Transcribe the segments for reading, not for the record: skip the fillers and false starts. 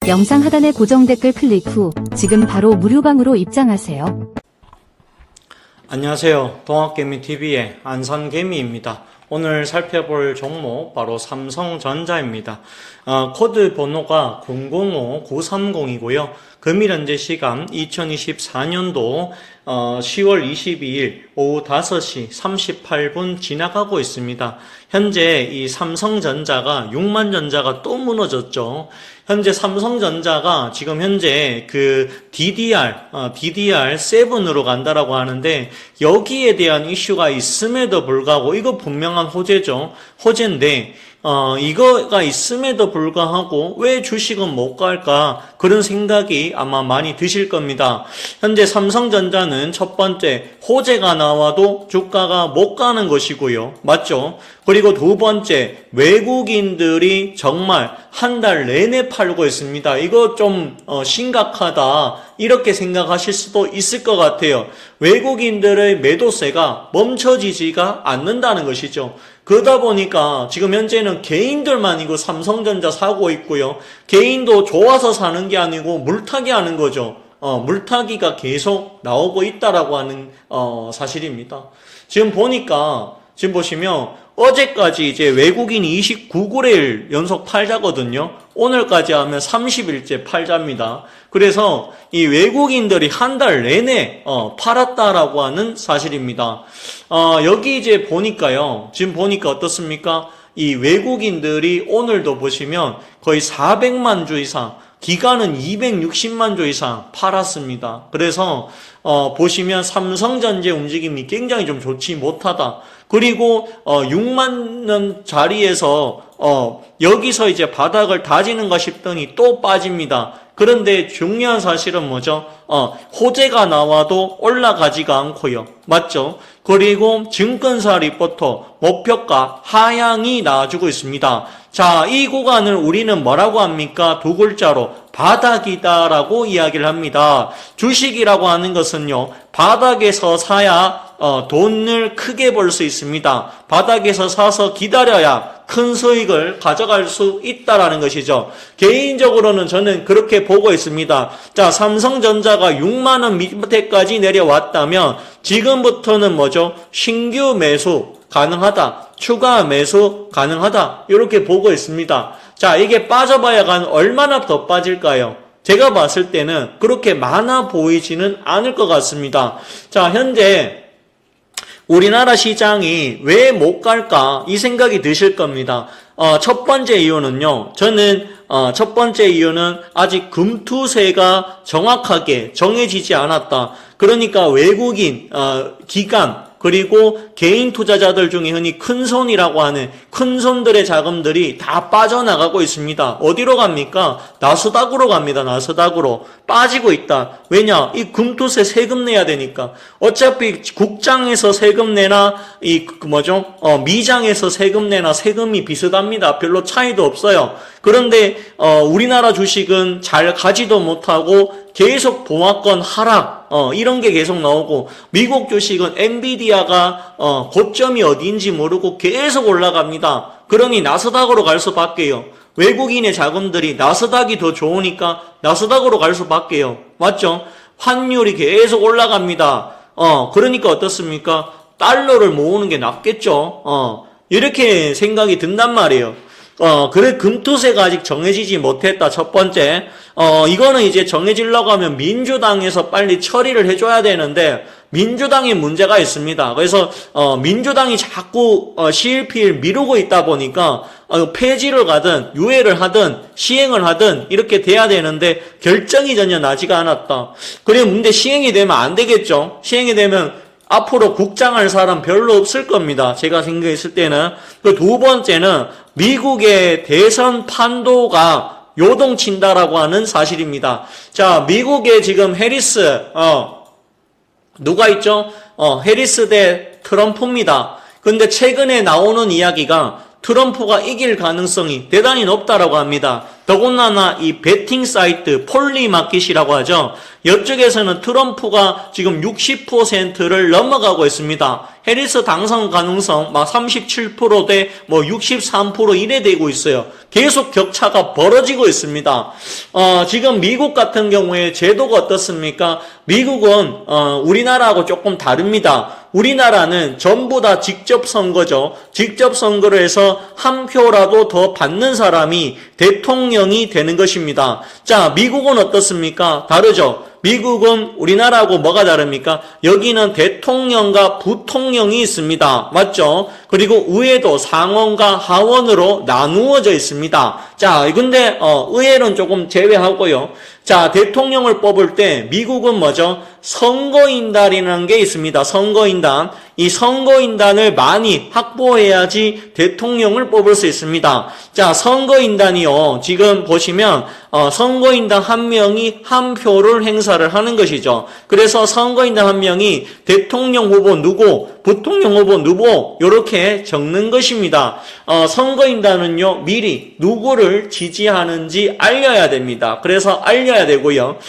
영상 하단의 고정 댓글 클릭 후 지금 바로 무료방으로 입장하세요. 안녕하세요. 동학개미TV의 안산개미입니다. 오늘 살펴볼 종목 바로 삼성전자입니다. 코드 번호가 005930이고요. 금일 현재 시간 2024년도 10월 22일 오후 5시 38분 지나가고 있습니다. 현재 이 삼성전자가 6만전자가 또 무너졌죠. 현재 삼성전자가 지금 현재 그 DDR7으로 간다라고 하는데 여기에 대한 이슈가 있음에도 불구하고 이거 분명한 호재죠. 호재인데 이거가 있음에도 불구하고 왜 주식은 못 갈까? 그런 생각이 아마 많이 드실 겁니다. 현재 삼성전자는 첫 번째, 호재가 나와도 주가가 못 가는 것이고요. 맞죠? 그리고 두 번째, 외국인들이 정말 한 달 내내 팔고 있습니다. 이거 좀 심각하다. 이렇게 생각하실 수도 있을 것 같아요. 외국인들의 매도세가 멈춰지지가 않는다는 것이죠. 그러다 보니까 지금 현재는 개인들만 이거 삼성전자 사고 있고요. 개인도 좋아서 사는 게 아니고 물타기 하는 거죠. 물타기가 계속 나오고 있다라고 하는 사실입니다. 지금 보시면 어제까지 이제 외국인이 29거래일 연속 팔자거든요. 오늘까지 하면 30일째 팔자입니다. 그래서 이 외국인들이 한 달 내내 팔았다라고 하는 사실입니다. 여기 이제 보니까요. 지금 보니까 어떻습니까? 이 외국인들이 오늘도 보시면 거의 400만 주 이상, 기간은 260만 주 이상 팔았습니다. 그래서 보시면 삼성전자의 움직임이 굉장히 좀 좋지 못하다. 그리고 6만 원 자리에서 여기서 이제 바닥을 다지는가 싶더니 또 빠집니다. 그런데 중요한 사실은 뭐죠? 호재가 나와도 올라가지가 않고요. 맞죠? 그리고 증권사 리포터 목표가 하향이 나와주고 있습니다. 자, 이 구간을 우리는 뭐라고 합니까? 두 글자로 바닥이다라고 이야기를 합니다. 주식이라고 하는 것은요, 바닥에서 사야 돈을 크게 벌 수 있습니다. 바닥에서 사서 기다려야 큰 수익을 가져갈 수 있다라는 것이죠. 개인적으로는 저는 그렇게 보고 있습니다. 자, 삼성전자가 6만 원 밑에까지 내려왔다면 지금부터는 뭐죠? 신규 매수 가능하다. 추가 매수 가능하다. 이렇게 보고 있습니다. 자, 이게 빠져봐야 얼마나 더 빠질까요? 제가 봤을 때는 그렇게 많아 보이지는 않을 것 같습니다. 자, 현재 우리나라 시장이 왜 못 갈까? 이 생각이 드실 겁니다. 첫 번째 이유는요. 저는 첫 번째 이유는 아직 금투세가 정확하게 정해지지 않았다. 그러니까 외국인 기관 그리고 개인 투자자들 중에 흔히 큰손이라고 하는 큰손들의 자금들이 다 빠져나가고 있습니다. 어디로 갑니까? 나스닥으로 갑니다. 나스닥으로. 빠지고 있다. 왜냐? 이 금투세 세금 내야 되니까. 어차피 국장에서 세금 내나 미장에서 세금 내나 세금이 비슷합니다. 별로 차이도 없어요. 그런데 우리나라 주식은 잘 가지도 못하고 계속 보합권 하락 이런 게 계속 나오고, 미국 주식은 엔비디아가 고점이 어디인지 모르고 계속 올라갑니다. 그러니 나스닥으로 갈 수밖에요. 외국인의 자금들이 나스닥이 더 좋으니까 나스닥으로 갈 수밖에요. 맞죠? 환율이 계속 올라갑니다. 그러니까 어떻습니까? 달러를 모으는 게 낫겠죠. 이렇게 생각이 든단 말이에요. 그래, 금투세가 아직 정해지지 못했다. 첫 번째. 이거는 이제 정해지려고 하면 민주당에서 빨리 처리를 해줘야 되는데, 민주당에 문제가 있습니다. 그래서, 민주당이 자꾸, CLP를 미루고 있다 보니까, 폐지를 가든, 유예를 하든, 시행을 하든, 이렇게 돼야 되는데, 결정이 전혀 나지가 않았다. 근데 시행이 되면 안 되겠죠? 시행이 되면, 앞으로 국장할 사람 별로 없을 겁니다. 제가 생각했을 때는. 그 두 번째는 미국의 대선 판도가 요동친다라고 하는 사실입니다. 자, 미국에 지금 해리스, 누가 있죠? 해리스 대 트럼프입니다. 근데 최근에 나오는 이야기가 트럼프가 이길 가능성이 대단히 높다라고 합니다. 더군다나 이 베팅 사이트 폴리마켓이라고 하죠. 이쪽에서는 트럼프가 지금 60%를 넘어가고 있습니다. 해리스 당선 가능성 막 37%대 뭐 63% 이래 되고 있어요. 계속 격차가 벌어지고 있습니다. 지금 미국 같은 경우에 제도가 어떻습니까? 미국은 우리나라하고 조금 다릅니다. 우리나라는 전부 다 직접 선거죠. 직접 선거를 해서 한 표라도 더 받는 사람이 대통령이 되는 것입니다. 자, 미국은 어떻습니까? 다르죠. 미국은 우리나라하고 뭐가 다릅니까? 여기는 대통령과 부통령이 있습니다. 맞죠? 그리고 의회도 상원과 하원으로 나누어져 있습니다. 자, 근데 의회는 조금 제외하고요. 자, 대통령을 뽑을 때 미국은 뭐죠? 선거인단이라는 게 있습니다. 선거인단. 이 선거인단을 많이 확보해야지 대통령을 뽑을 수 있습니다. 자, 선거인단이요. 지금 보시면 선거인단 한 명이 한 표를 행사를 하는 것이죠. 그래서 선거인단 한 명이 대통령 후보 누구, 부통령 후보 누구 이렇게 적는 것입니다. 선거인단은요. 미리 누구를 지지하는지 알려야 됩니다. 그래서 알려야 되고요.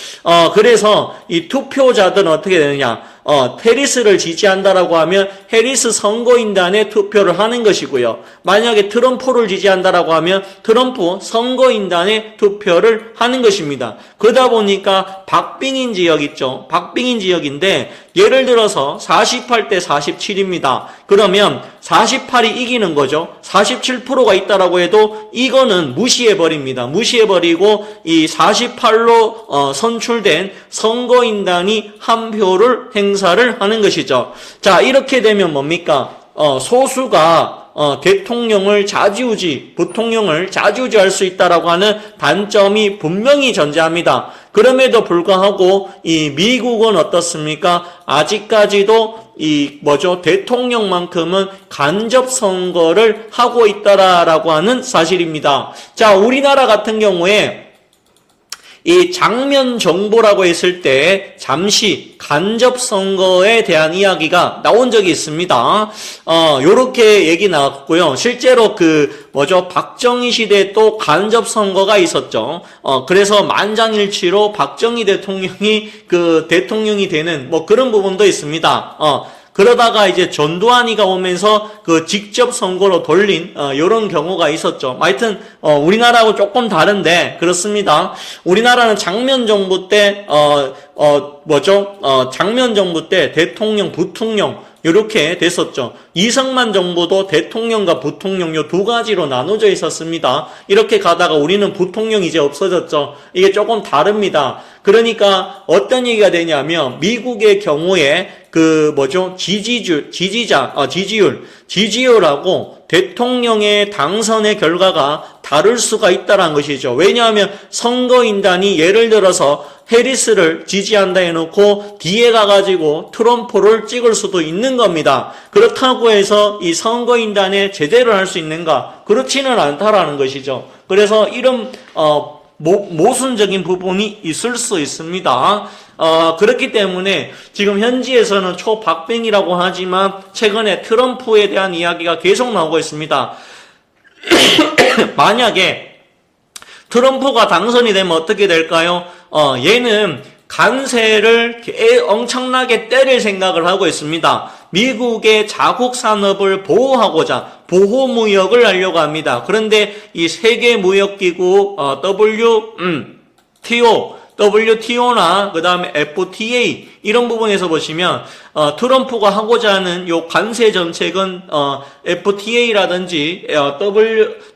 그래서 이 투표자들은 어떻게 되느냐? 해리스를 지지한다라고 하면 해리스 선거인단에 투표를 하는 것이고요. 만약에 트럼프를 지지한다라고 하면 트럼프 선거인단에 투표를 하는 것입니다. 그러다 보니까 박빙인 지역 있죠. 박빙인 지역인데 예를 들어서 48대 47입니다. 그러면 48이 이기는 거죠. 47%가 있다라고 해도 이거는 무시해버립니다. 무시해버리고 이 48로 선출된 선거인단이 한 표를 행사를 하는 것이죠. 자, 이렇게 되면 뭡니까? 소수가 대통령을 좌지우지, 부통령을 좌지우지할 수 있다라고 하는 단점이 분명히 존재합니다. 그럼에도 불구하고 이 미국은 어떻습니까? 아직까지도 대통령만큼은 간접 선거를 하고 있다라고 하는 사실입니다. 자, 우리나라 같은 경우에 이 장면 정보라고 했을 때 잠시 간접 선거에 대한 이야기가 나온 적이 있습니다. 요렇게 얘기 나왔고요. 실제로 박정희 시대에 또 간접 선거가 있었죠. 그래서 만장일치로 박정희 대통령이 대통령이 되는 그런 부분도 있습니다. 그러다가 이제 전두환이가 오면서 직접 선거로 돌린 이런 경우가 있었죠. 하여튼 우리나라하고 조금 다른데 그렇습니다. 우리나라는 장면 정부 때 장면 정부 때 대통령, 부통령 이렇게 됐었죠. 이승만 정부도 대통령과 부통령 요 두 가지로 나눠져 있었습니다. 이렇게 가다가 우리는 부통령이 이제 없어졌죠. 이게 조금 다릅니다. 그러니까 어떤 얘기가 되냐면 미국의 경우에 지지율하고 대통령의 당선의 결과가 다를 수가 있다는 것이죠. 왜냐하면 선거인단이 예를 들어서 해리스를 지지한다 해놓고 뒤에 가가지고 트럼프를 찍을 수도 있는 겁니다. 그렇다고 해서 이 선거인단에 제재를 할 수 있는가? 그렇지는 않다라는 것이죠. 그래서 이런 모순적인 부분이 있을 수 있습니다. 그렇기 때문에 지금 현지에서는 초박빙이라고 하지만 최근에 트럼프에 대한 이야기가 계속 나오고 있습니다. 만약에 트럼프가 당선이 되면 어떻게 될까요? 얘는 관세를 엄청나게 때릴 생각을 하고 있습니다. 미국의 자국 산업을 보호하고자 보호무역을 하려고 합니다. 그런데 이 세계무역기구 WTO나 그 다음에 FTA 이런 부분에서 보시면 트럼프가 하고자 하는 요 관세 정책은 FTA라든지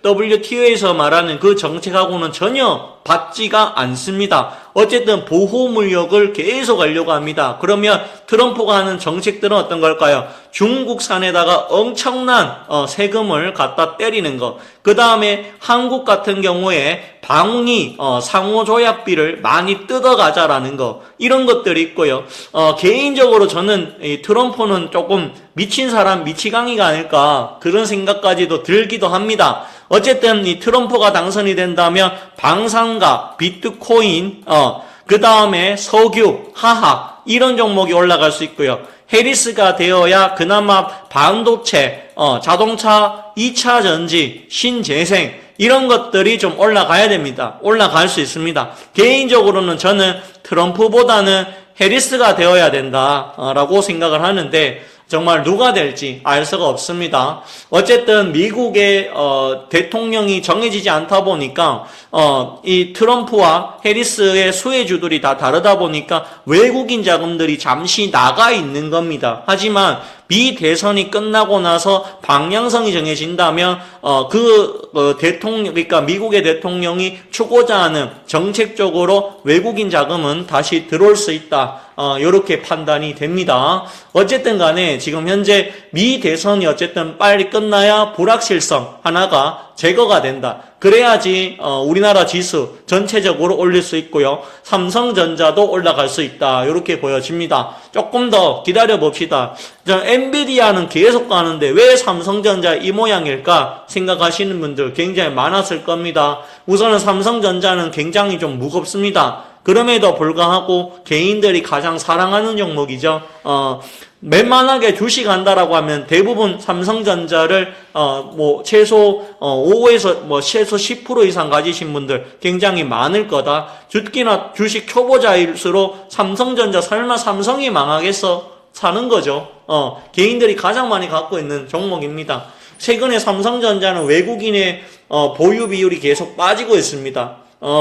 WTO에서 말하는 그 정책하고는 전혀 받지가 않습니다. 어쨌든 보호무역을 계속 하려고 합니다. 그러면 트럼프가 하는 정책들은 어떤 걸까요? 중국산에다가 엄청난 세금을 갖다 때리는 것. 그 다음에 한국 같은 경우에 방위 상호조약비를 많이 뜯어가자라는 거. 이런 것들이 있고요. 개인적으로 저는 이 트럼프는 조금 미친 사람 미치광이가 아닐까 그런 생각까지도 들기도 합니다. 어쨌든 이 트럼프가 당선이 된다면 방산가, 비트코인, 그 다음에 석유, 화학 이런 종목이 올라갈 수 있고요. 해리스가 되어야 그나마 반도체, 자동차, 2차 전지, 신재생 이런 것들이 좀 올라가야 됩니다. 올라갈 수 있습니다. 개인적으로는 저는 트럼프보다는 해리스가 되어야 된다라고 생각을 하는데 정말 누가 될지 알 수가 없습니다. 어쨌든 미국의 대통령이 정해지지 않다 보니까 이 트럼프와 해리스의 수혜주들이 다 다르다 보니까 외국인 자금들이 잠시 나가 있는 겁니다. 하지만 미 대선이 끝나고 나서 방향성이 정해진다면 대통령, 그러니까 미국의 대통령이 추구자 하는 정책적으로 외국인 자금은 다시 들어올 수 있다. 이렇게 판단이 됩니다. 어쨌든 간에 지금 현재 미 대선이 어쨌든 빨리 끝나야 불확실성 하나가 제거가 된다. 그래야지 우리나라 지수 전체적으로 올릴 수 있고요. 삼성전자도 올라갈 수 있다. 이렇게 보여집니다. 조금 더 기다려 봅시다. 엔비디아는 계속 가는데 왜 삼성전자 이 모양일까 생각하시는 분들 굉장히 많았을 겁니다. 우선은 삼성전자는 굉장히 좀 무겁습니다. 그럼에도 불구하고 개인들이 가장 사랑하는 종목이죠. 웬만하게 주식한다라고 하면 대부분 삼성전자를 최소 5에서 최소 10% 이상 가지신 분들 굉장히 많을 거다. 특히나 주식 초보자일수록 삼성전자 설마 삼성이 망하겠어? 사는 거죠. 개인들이 가장 많이 갖고 있는 종목입니다. 최근에 삼성전자는 외국인의 보유 비율이 계속 빠지고 있습니다.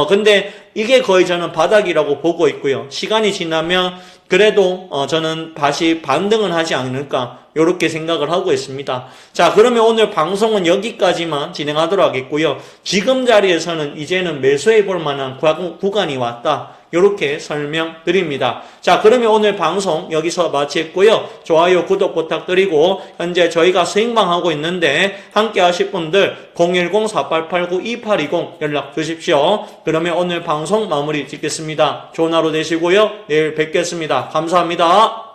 근데 이게 거의 저는 바닥이라고 보고 있고요. 시간이 지나면 그래도 저는 다시 반등은 하지 않을까 이렇게 생각을 하고 있습니다. 자, 그러면 오늘 방송은 여기까지만 진행하도록 하겠고요. 지금 자리에서는 이제는 매수해 볼 만한 구간이 왔다. 이렇게 설명드립니다. 자, 그러면 오늘 방송 여기서 마치겠고요. 좋아요, 구독 부탁드리고 현재 저희가 수익방하고 있는데 함께 하실 분들 010-4889-2820 연락 주십시오. 그러면 오늘 방송 마무리 짓겠습니다. 좋은 하루 되시고요. 내일 뵙겠습니다. 감사합니다.